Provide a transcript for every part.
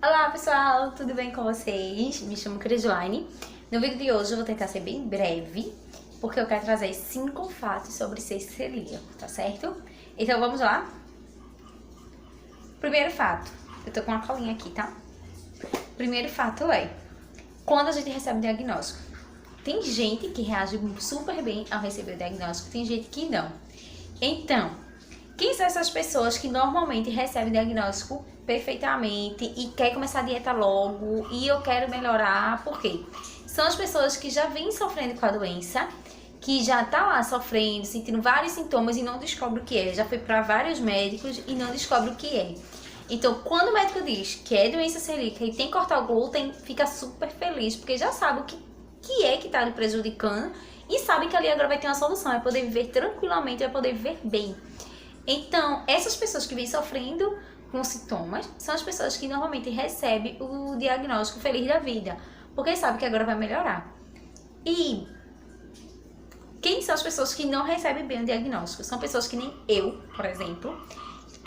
Olá pessoal, tudo bem com vocês? Me chamo Crislaine. No vídeo de hoje eu vou tentar ser bem breve, porque eu quero trazer 5 fatos sobre ser celíaco, tá certo? Então vamos lá? Primeiro fato, eu tô com uma colinha aqui, tá? Primeiro fato é, quando a gente recebe o diagnóstico, tem gente que reage super bem ao receber o diagnóstico, tem gente que não. Então, quem são essas pessoas que normalmente recebem diagnóstico perfeitamente e quer começar a dieta logo e eu quero melhorar? Por quê? São as pessoas que já vêm sofrendo com a doença, que já tá lá sofrendo, sentindo vários sintomas e não descobre o que é. Já foi para vários médicos e não descobre o que é. Então, quando o médico diz que é doença celíaca e tem que cortar o glúten, fica super feliz, porque já sabe o que é que tá lhe prejudicando e sabe que ali agora vai ter uma solução, vai poder viver tranquilamente, vai poder viver bem. Então, essas pessoas que vêm sofrendo com sintomas são as pessoas que normalmente recebem o diagnóstico feliz da vida, porque sabe que agora vai melhorar. E quem são as pessoas que não recebem bem o diagnóstico? São pessoas que nem eu, por exemplo,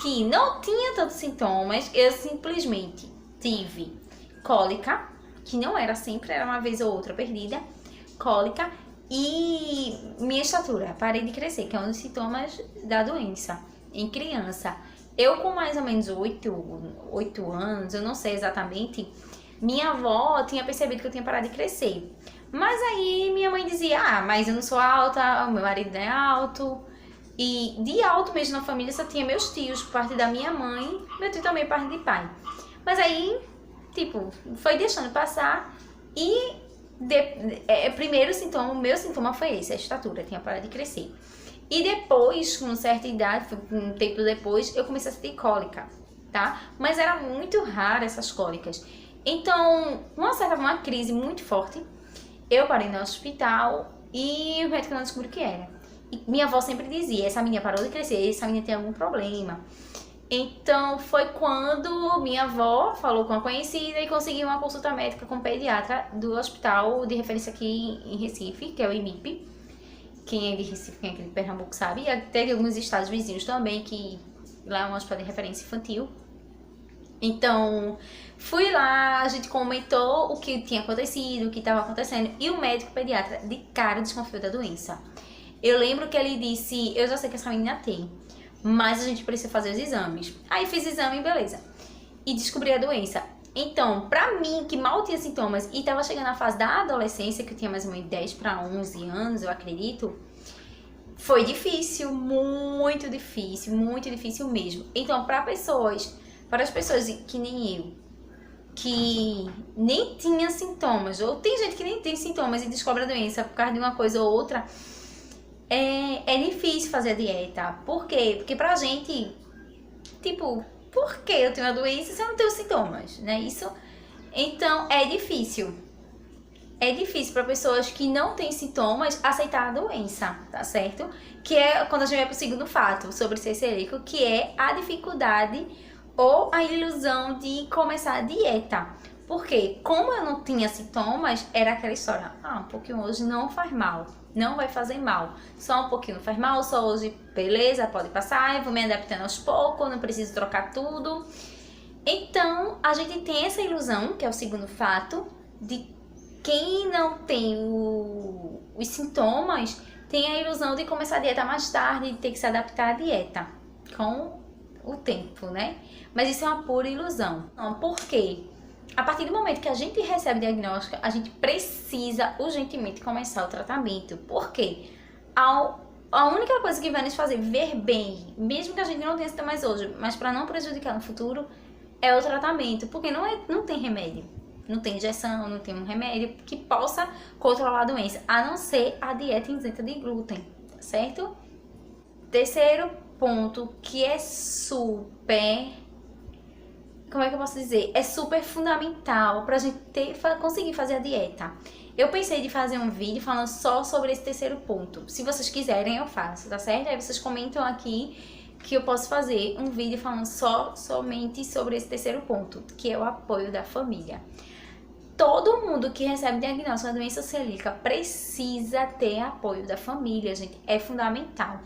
que não tinha tantos sintomas, eu simplesmente tive cólica, que não era sempre, era uma vez ou outra perdida, cólica, e minha estatura, parei de crescer, que é um dos sintomas da doença em criança. Eu com mais ou menos 8 anos, eu não sei exatamente, minha avó tinha percebido que eu tinha parado de crescer. Mas aí minha mãe dizia, mas eu não sou alta, o meu marido não é alto. E de alto mesmo na família só tinha meus tios, por parte da minha mãe, meu tio também, parte de pai. Mas aí, foi deixando passar e primeiro sintoma, o meu sintoma foi esse, a estatura, tinha parado de crescer. E depois, com certa idade, um tempo depois, eu comecei a sentir cólica, tá? Mas era muito rara essas cólicas. Então, uma crise muito forte, eu parei no hospital e o médico não descobriu o que era. E minha avó sempre dizia, essa menina parou de crescer, essa menina tem algum problema. Então, foi quando minha avó falou com a conhecida e conseguiu uma consulta médica com o pediatra do hospital de referência aqui em Recife, que é o IMIP. Quem é de Recife, quem é aqui de Pernambuco sabe. E até alguns estados vizinhos também, que lá é um hospital de referência infantil. Então, fui lá, a gente comentou o que tinha acontecido, o que estava acontecendo. E o médico pediatra de cara desconfiou da doença. Eu lembro que ele disse, eu já sei que essa menina tem, mas a gente precisa fazer os exames. Aí fiz exame, beleza. E descobri a doença. Então, pra mim, que mal tinha sintomas e tava chegando na fase da adolescência, que eu tinha mais ou menos 10 para 11 anos, eu acredito, foi difícil, muito difícil mesmo. Então, para as pessoas que nem eu, que nem tinha sintomas, ou tem gente que nem tem sintomas e descobre a doença por causa de uma coisa ou outra, é difícil fazer a dieta. Por quê? Porque pra gente, por que eu tenho a doença se eu não tenho sintomas, né? Então, é difícil. É difícil para pessoas que não têm sintomas aceitar a doença, tá certo? Que é quando a gente vai pro segundo fato sobre ser celíaco, que é a dificuldade ou a ilusão de começar a dieta. Porque como eu não tinha sintomas, era aquela história, um pouquinho hoje não faz mal, não vai fazer mal. Só um pouquinho não faz mal, só hoje, beleza, pode passar, eu vou me adaptando aos poucos, não preciso trocar tudo. Então, a gente tem essa ilusão, que é o segundo fato, de quem não tem os sintomas, tem a ilusão de começar a dieta mais tarde, de ter que se adaptar à dieta com o tempo, né? Mas isso é uma pura ilusão. Por quê? A partir do momento que a gente recebe diagnóstico, a gente precisa urgentemente começar o tratamento. Por quê? A única coisa que vai nos fazer ver bem, mesmo que a gente não tenha sintomas hoje, mas para não prejudicar no futuro, é o tratamento. Porque não tem remédio. Não tem injeção, não tem um remédio que possa controlar a doença, a não ser a dieta isenta de glúten, certo? Terceiro ponto, que é como é que eu posso dizer? É super fundamental pra gente conseguir fazer a dieta. Eu pensei de fazer um vídeo falando só sobre esse terceiro ponto. Se vocês quiserem, eu faço, tá certo? Aí vocês comentam aqui que eu posso fazer um vídeo falando somente sobre esse terceiro ponto, que é o apoio da família. Todo mundo que recebe diagnóstico da doença celíaca precisa ter apoio da família, gente. É fundamental.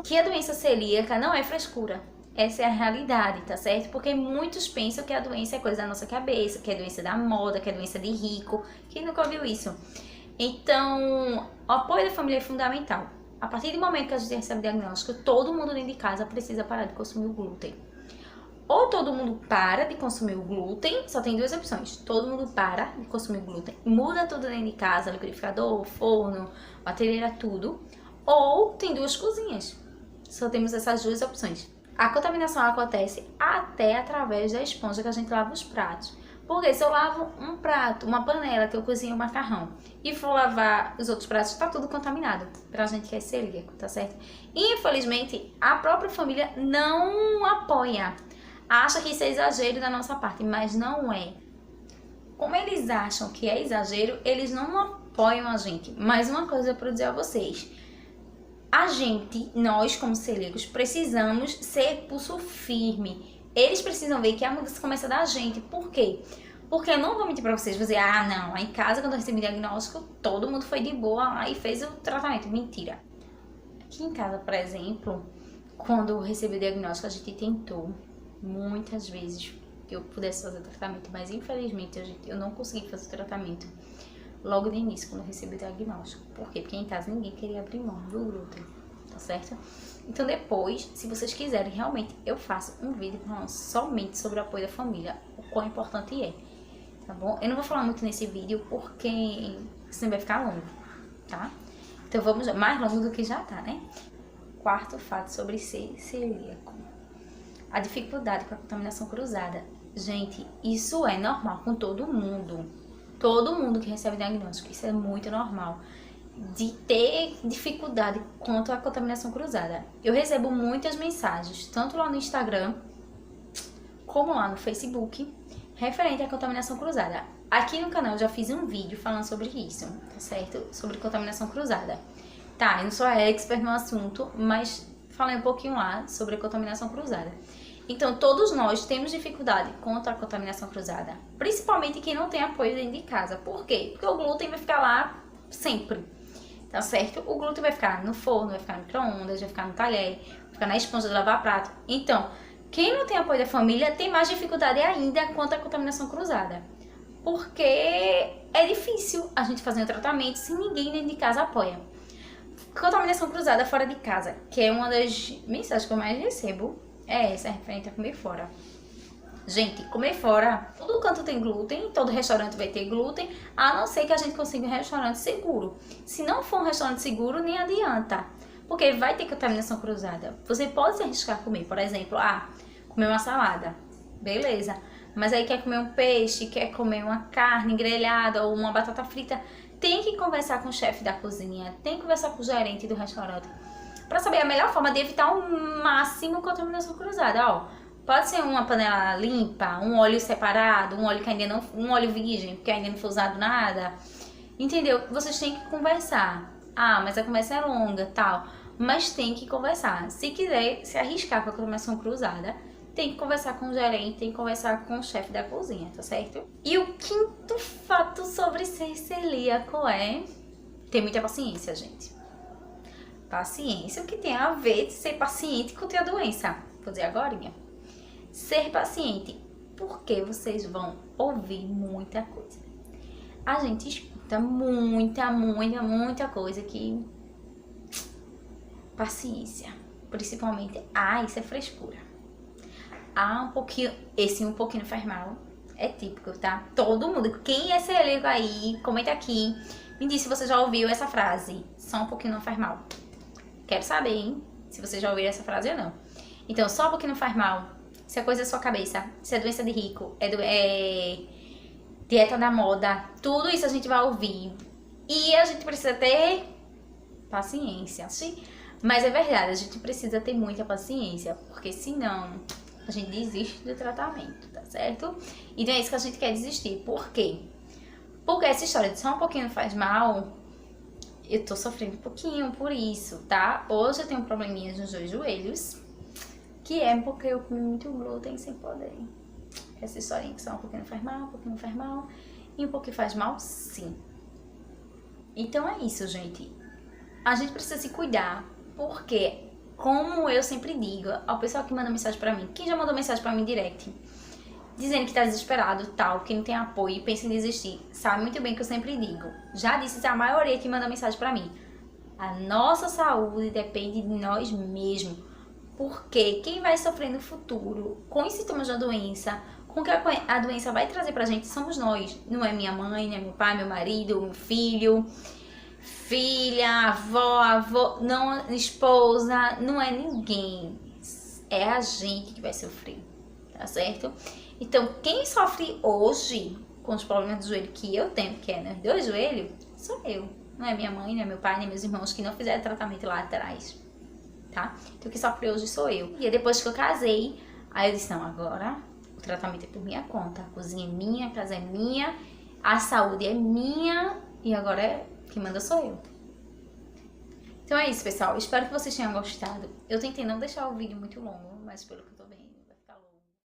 Que a doença celíaca não é frescura. Essa é a realidade, tá certo? Porque muitos pensam que a doença é coisa da nossa cabeça, que é doença da moda, que é doença de rico. Quem nunca ouviu isso? Então, o apoio da família é fundamental. A partir do momento que a gente recebe o diagnóstico, todo mundo dentro de casa precisa parar de consumir o glúten. Ou todo mundo para de consumir o glúten, só tem duas opções. Todo mundo para de consumir o glúten, muda tudo dentro de casa, liquidificador, forno, batedeira, tudo. Ou tem duas cozinhas. Só temos essas duas opções. A contaminação acontece até através da esponja que a gente lava os pratos. Porque se eu lavo um prato, uma panela que eu cozinho macarrão e for lavar os outros pratos, tá tudo contaminado. Pra gente que é celíaco, tá certo? Infelizmente, a própria família não apoia. Acha que isso é exagero da nossa parte, mas não é. Como eles acham que é exagero, eles não apoiam a gente. Mais uma coisa para dizer a vocês. A gente, nós como celíacos, precisamos ser pulso firme. Eles precisam ver que a mudança começa da gente. Por quê? Porque eu não vou mentir pra vocês, vou dizer, ah não, lá em casa quando eu recebi o diagnóstico, todo mundo foi de boa lá e fez o tratamento. Mentira. Aqui em casa, por exemplo, quando eu recebi o diagnóstico, a gente tentou muitas vezes que eu pudesse fazer o tratamento, mas infelizmente eu não consegui fazer o tratamento logo no início, quando eu recebi o diagnóstico. Por quê? Porque em casa ninguém queria abrir mão do glúten, tá certo? Então depois, se vocês quiserem, realmente eu faço um vídeo falando somente sobre o apoio da família, o quão importante é, tá bom? Eu não vou falar muito nesse vídeo porque senão vai ficar longo, tá? Então vamos, mais longo do que já tá, né? Quarto fato sobre ser celíaco. A dificuldade com a contaminação cruzada. Gente, isso é normal com todo mundo. Todo mundo que recebe diagnóstico, isso é muito normal. De ter dificuldade quanto à contaminação cruzada. Eu recebo muitas mensagens, tanto lá no Instagram, como lá no Facebook, referente à contaminação cruzada. Aqui no canal eu já fiz um vídeo falando sobre isso, tá certo? Sobre contaminação cruzada. Tá, eu não sou expert no assunto, mas falei um pouquinho lá sobre a contaminação cruzada. Então, todos nós temos dificuldade contra a contaminação cruzada, principalmente quem não tem apoio dentro de casa. Por quê? Porque o glúten vai ficar lá sempre, tá certo? O glúten vai ficar no forno, vai ficar no micro-ondas, vai ficar no talher, vai ficar na esponja de lavar prato. Então, quem não tem apoio da família tem mais dificuldade ainda contra a contaminação cruzada, porque é difícil a gente fazer um tratamento se ninguém dentro de casa apoia. Contaminação cruzada fora de casa, que é uma das mensagens que eu mais recebo, é essa, referente a comer fora. Gente, comer fora, todo canto tem glúten, todo restaurante vai ter glúten, a não ser que a gente consiga um restaurante seguro. Se não for um restaurante seguro, nem adianta, porque vai ter contaminação cruzada. Você pode se arriscar a comer, por exemplo, comer uma salada, beleza. Mas aí quer comer um peixe, quer comer uma carne grelhada ou uma batata frita, tem que conversar com o chefe da cozinha, tem que conversar com o gerente do restaurante, para saber a melhor forma de evitar ao máximo contaminação cruzada. Ó, pode ser uma panela limpa, um óleo separado, um óleo que ainda não, um óleo virgem, que ainda não foi usado nada. Entendeu? Vocês têm que conversar. Mas a conversa é longa, tal, mas tem que conversar. Se quiser se arriscar com a contaminação cruzada, tem que conversar com o gerente, tem que conversar com o chefe da cozinha, tá certo? E o quinto fato sobre ser celíaco é ter muita paciência, gente. Paciência, o que tem a ver de ser paciente com a tua doença? Vou dizer agora. Ser paciente, porque vocês vão ouvir muita coisa. A gente escuta muita coisa que... Paciência. Principalmente, isso é frescura. Um pouquinho, esse um pouquinho faz mal. É típico, tá? Todo mundo, quem é celíaco aí, comenta aqui. Me diz se você já ouviu essa frase. Só um pouquinho não faz mal. Quero saber, hein? Se você já ouviu essa frase ou não. Então, só porque não faz mal. Se é coisa da sua cabeça. Se é doença de rico. É dieta da moda. Tudo isso a gente vai ouvir. E a gente precisa ter paciência. Sim? Mas é verdade, a gente precisa ter muita paciência. Porque senão a gente desiste do tratamento, tá certo? E não é isso que a gente quer desistir. Por quê? Porque essa história de só um pouquinho faz mal... Eu tô sofrendo um pouquinho por isso, tá? Hoje eu tenho um probleminha nos dois joelhos, que é porque eu comi muito glúten sem poder. Essa historinha que só um pouquinho faz mal, um pouquinho não faz mal, e um pouquinho faz mal, sim. Então é isso, gente. A gente precisa se cuidar, porque como eu sempre digo ao pessoal que manda mensagem pra mim, quem já mandou mensagem pra mim direct, dizendo que tá desesperado, tal, que não tem apoio e pensa em desistir, sabe muito bem que eu sempre digo. Já disse a maioria que manda mensagem pra mim. A nossa saúde depende de nós mesmos. Porque quem vai sofrer no futuro com os sintomas da doença, com o que a doença vai trazer pra gente, somos nós. Não é minha mãe, não é meu pai, meu marido, meu filho, filha, avó, não, esposa, não é ninguém. É a gente que vai sofrer, tá certo? Então, quem sofre hoje com os problemas do joelho que eu tenho, que é nos 2 joelhos, sou eu. Não é minha mãe, não é meu pai, nem meus irmãos que não fizeram tratamento lá atrás, tá? Então, quem sofre hoje sou eu. E aí, depois que eu casei, aí eu disse, não, agora o tratamento é por minha conta. A cozinha é minha, a casa é minha, a saúde é minha e agora quem manda sou eu. Então é isso, pessoal. Espero que vocês tenham gostado. Eu tentei não deixar o vídeo muito longo, mas pelo que eu tô